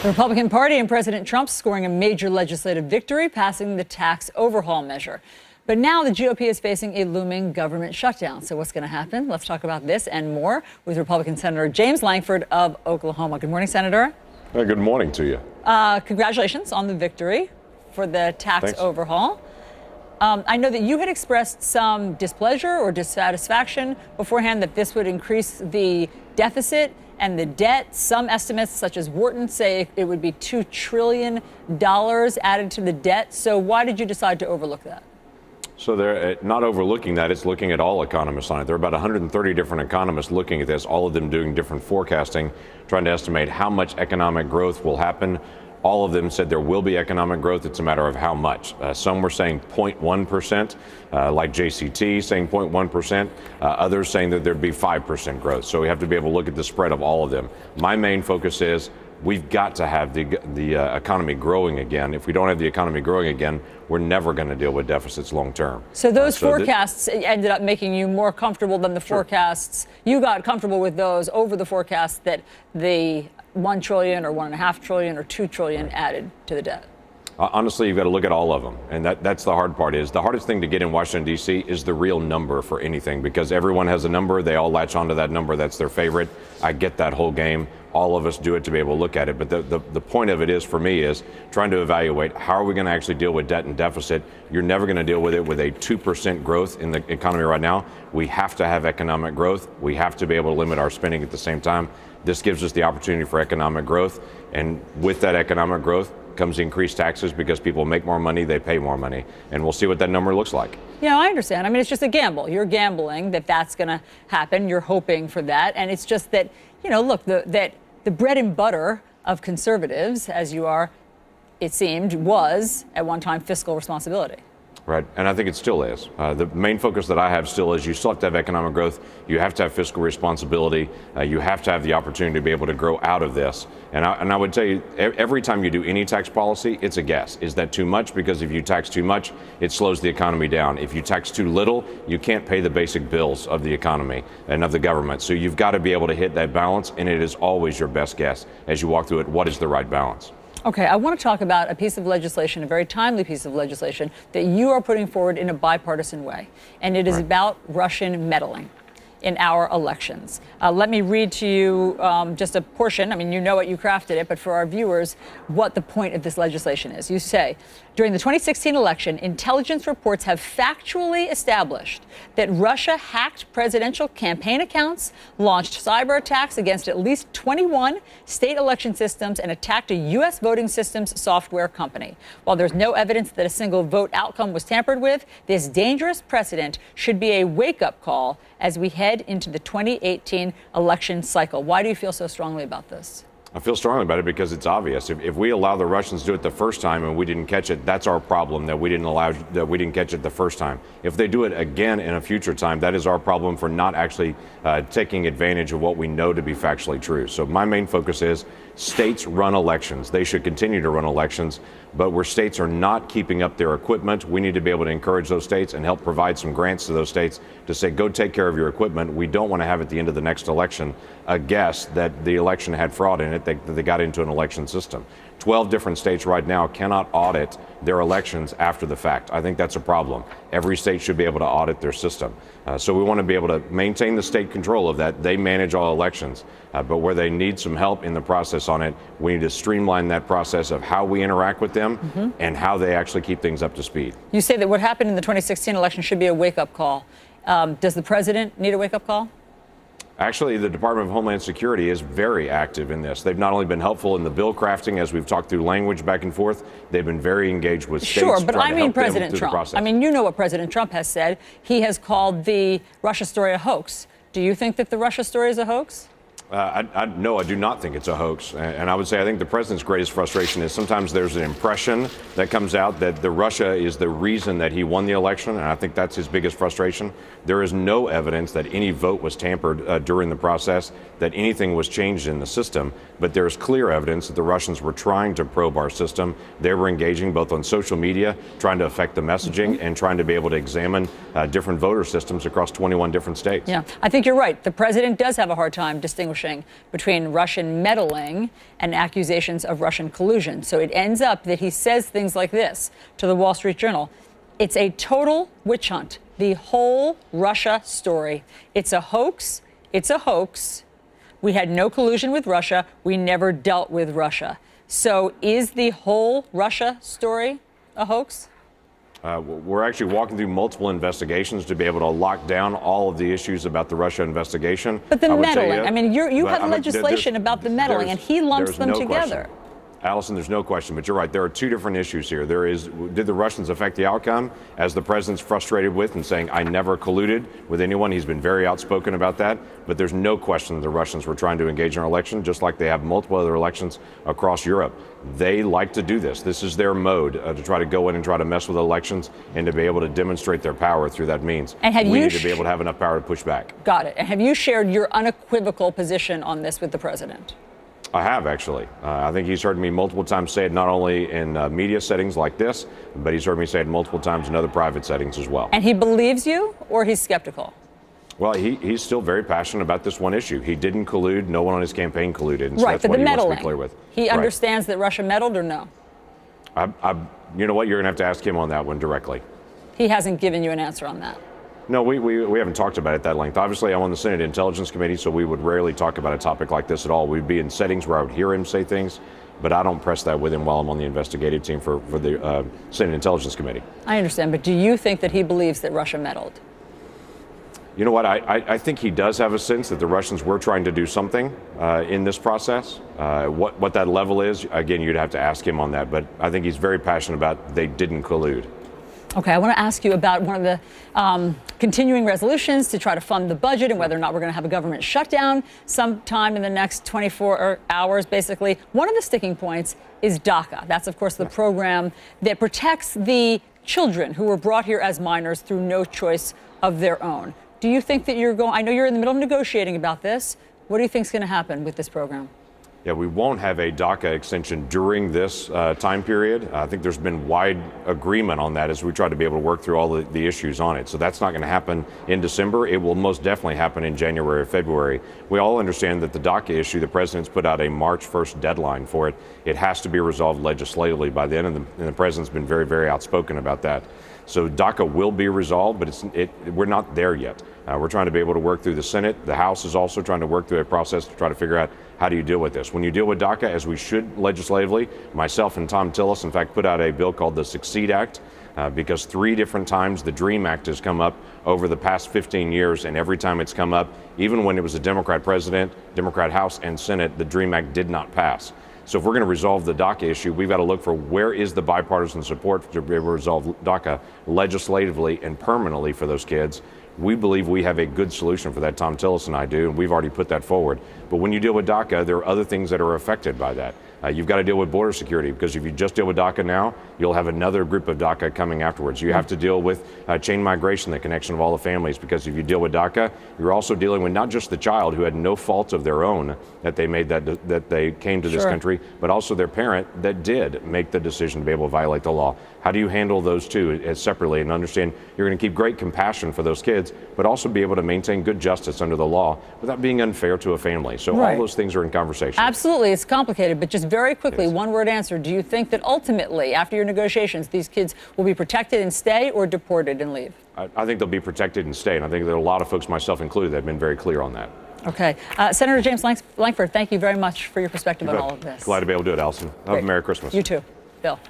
The Republican Party and President Trump scoring a major legislative victory, passing the tax overhaul measure. But now the GOP is facing a looming government shutdown. So what's going to happen? Let's talk about this and more with Republican Senator James Lankford of Oklahoma. Good morning, Senator. Good morning to you. Congratulations on the victory for the tax overhaul. I know that you had expressed some displeasure or dissatisfaction beforehand that this would increase the deficit and the debt. Some estimates, such as Wharton, say it would be $2 trillion added to the debt. So why did you decide to overlook that? So they're not overlooking that. It's looking at all economists on it. There are about 130 different economists looking at this, all of them doing different forecasting, trying to estimate how much economic growth will happen. All of them said there will be economic growth. It's a matter of how much. Some were saying 0.1%, like JCT saying 0.1%. Others saying that there'd be 5% growth. So we have to be able to look at the spread of all of them. My main focus is we've got to have the economy growing again. If we don't have the economy growing again, we're never going to deal with deficits long term. So those forecasts ended up making you more comfortable than the forecasts. You got comfortable with those over the forecasts that the $1 trillion or $1.5 trillion or $2 trillion added to the debt. Honestly, you've got to look at all of them. And that's the hard part. Is the hardest thing to get in Washington, D.C. is the real number for anything, because everyone has a number. They all latch onto that number. That's their favorite. I get that whole game. All of us do it to be able to look at it. But the point of it is, for me, is trying to evaluate how are we going to actually deal with debt and deficit. You're never going to deal with it with a 2% growth in the economy right now. We have to have economic growth. We have to be able to limit our spending at the same time. This gives us the opportunity for economic growth. And with that economic growth comes increased taxes, because people make more money, they pay more money. And we'll see what that number looks like. Yeah, I understand. I mean, it's just a gamble. You're gambling that that's going to happen. You're hoping for that. And it's just that, you know, look, that the bread and butter of conservatives, as you are, it seemed, was at one time fiscal responsibility. Right, and I think it still is. The main focus that I have still is you still have to have economic growth. You have to have fiscal responsibility. You have to have the opportunity to be able to grow out of this. And I would tell you, every time you do any tax policy, it's a guess. Is that too much? Because if you tax too much, it slows the economy down. If you tax too little, you can't pay the basic bills of the economy and of the government. So you've got to be able to hit that balance, and it is always your best guess as you walk through it. What is the right balance? Okay, I want to talk about a piece of legislation, a very timely piece of legislation that you are putting forward in a bipartisan way, and it is about Russian meddling in our elections. Let me read to you just a portion. I mean, you know it, you crafted it, but for our viewers, what the point of this legislation is. You say, during the 2016 election, intelligence reports have factually established that Russia hacked presidential campaign accounts, launched cyber attacks against at least 21 state election systems, and attacked a U.S. voting systems software company. While there's no evidence that a single vote outcome was tampered with, this dangerous precedent should be a wake-up call as we head into the 2018 election cycle. Why do you feel so strongly about this? I feel strongly about it because it's obvious. If we allow the Russians to do it the first time and we didn't catch it, that's our problem, that we didn't catch it the first time. If they do it again in a future time, that is our problem for not actually taking advantage of what we know to be factually true. So my main focus is states run elections. They should continue to run elections. But where states are not keeping up their equipment, we need to be able to encourage those states and help provide some grants to those states to say, go take care of your equipment. We don't want to have at the end of the next election a guess that the election had fraud in it, that they got into an election system. 12 different states right now cannot audit their elections after the fact. I think that's a problem. Every state should be able to audit their system. So we want to be able to maintain the state control of that. They manage all elections. But where they need some help in the process on it, we need to streamline that process of how we interact with them and how they actually keep things up to speed. You say that what happened in the 2016 election should be a wake-up call. Does the president need a wake-up call? Actually, the Department of Homeland Security is very active in this. They've not only been helpful in the bill crafting, as we've talked through language back and forth, they've been very engaged with states. Sure, but I mean President Trump. I mean, you know what President Trump has said. He has called the Russia story a hoax. Do you think that the Russia story is a hoax? No, I do not think it's a hoax. And I would say I think the president's greatest frustration is sometimes there's an impression that comes out that the Russia is the reason that he won the election. And I think that's his biggest frustration. There is no evidence that any vote was tampered during the process, that anything was changed in the system. But there's clear evidence that the Russians were trying to probe our system. They were engaging both on social media, trying to affect the messaging, and trying to be able to examine different voter systems across 21 different states. Yeah, I think you're right. The president does have a hard time distinguishing distinguishing between Russian meddling and accusations of Russian collusion. So it ends up that he says things like this to the Wall Street Journal. It's a total witch hunt. The whole Russia story. It's a hoax. It's a hoax. We had no collusion with Russia. We never dealt with Russia. So is the whole Russia story a hoax? We're actually walking through multiple investigations to be able to lock down all of the issues about the Russia investigation. But the meddling, I mean, you have legislation about the meddling, and he lumps them together. Question. Allison, there's no question, but you're right. There are two different issues here. There is, did the Russians affect the outcome, as the president's frustrated with and saying, I never colluded with anyone. He's been very outspoken about that. But there's no question that the Russians were trying to engage in our election, just like they have multiple other elections across Europe. They like to do this. This is their mode, to try to go in and try to mess with elections and to be able to demonstrate their power through that means. And we need to be able to have enough power to push back. Got it. And have you shared your unequivocal position on this with the president? I have, actually. I think he's heard me multiple times say it, not only in media settings like this, but he's heard me say it multiple times in other private settings as well. And he believes you, or he's skeptical? Well, he's still very passionate about this one issue. He didn't collude. No one on his campaign colluded. And so right, that's what he wants to be clear with. He understands that Russia meddled, or no? You know what? You're going to have to ask him on that one directly. He hasn't given you an answer on that. No, we haven't talked about it that length. Obviously, I'm on the Senate Intelligence Committee, so we would rarely talk about a topic like this at all. We'd be in settings where I would hear him say things, but I don't press that with him while I'm on the investigative team for the Senate Intelligence Committee. I understand, but do you think that he believes that Russia meddled? You know what? I think he does have a sense that the Russians were trying to do something in this process. What that level is, again, you'd have to ask him on that, but I think he's very passionate about they didn't collude. Okay, I want to ask you about one of the continuing resolutions to try to fund the budget and whether or not we're going to have a government shutdown sometime in the next 24 hours, basically. One of the sticking points is DACA. That's, of course, the program that protects the children who were brought here as minors through no choice of their own. Do you think that I know you're in the middle of negotiating about this. What do you think is going to happen with this program? Yeah, we won't have a DACA extension during this time period. I think there's been wide agreement on that as we try to be able to work through all the issues on it. So that's not going to happen in December. It will most definitely happen in January or February. We all understand that the DACA issue, the president's put out a March 1st deadline for it. It has to be resolved legislatively by then, and the president's been very, very outspoken about that. So DACA will be resolved, but we're not there yet. We're trying to be able to work through the Senate. The House is also trying to work through a process to try to figure out how do you deal with this. When you deal with DACA, as we should legislatively, myself and Tom Tillis, in fact, put out a bill called the Succeed Act, because 3 different times the DREAM Act has come up over the past 15 years, and every time it's come up, even when it was a Democrat president, Democrat House and Senate, the DREAM Act did not pass. So if we're going to resolve the DACA issue, we've got to look for where is the bipartisan support to be able to resolve DACA legislatively and permanently for those kids. We believe we have a good solution for that. Tom Tillis and I do, and we've already put that forward. But when you deal with DACA, there are other things that are affected by that. You've got to deal with border security, because if you just deal with DACA now, you'll have another group of DACA coming afterwards. You have to deal with chain migration, the connection of all the families, because if you deal with DACA, you're also dealing with not just the child who had no fault of their own that they made that they came to this country, but also their parent that did make the decision to be able to violate the law. How do you handle those two separately and understand you're going to keep great compassion for those kids, but also be able to maintain good justice under the law without being unfair to a family? So all those things are in conversation. Absolutely. It's complicated, but just very quickly, one-word answer. Do you think that ultimately, after your negotiations, these kids will be protected and stay, or deported and leave? I think they'll be protected and stay, and I think there are a lot of folks, myself included, that have been very clear on that. Okay. Senator James Lankford, thank you very much for your perspective on all of this. Glad to be able to do it, Allison. Have a Merry Christmas. You too. Bill.